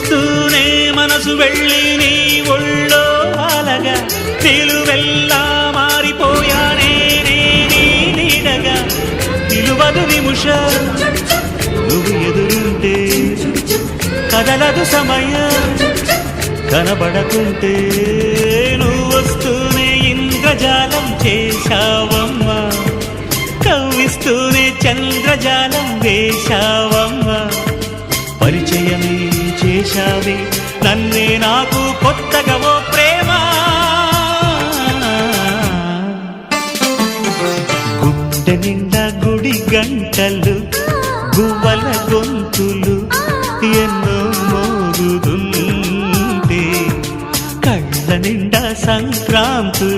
చూస్తూనే మనసు వెళ్ళి నీ ఒళ్ళో అలగా నిలువెల్లా మారిపోయానే నీ నీడగా నిలువదు నిముష నువ్వు ఎదురుంటే కదలదు సమయం కనబడకుంటే నువ్వు వస్తూనే ఇంద్రజాలం చేశావమ్మా కవ్విస్తూనే చంద్రజాలం వేశావమ్మా పరిచయమే చేశావే నన్నే నాకు కొత్తగా ఓ ప్రేమ గుండె నిండా గుడి గంటలు గువ్వల గొంతులు ఎన్నో మోగుతుంటే కళ్ళ నిండా సంక్రాంతులు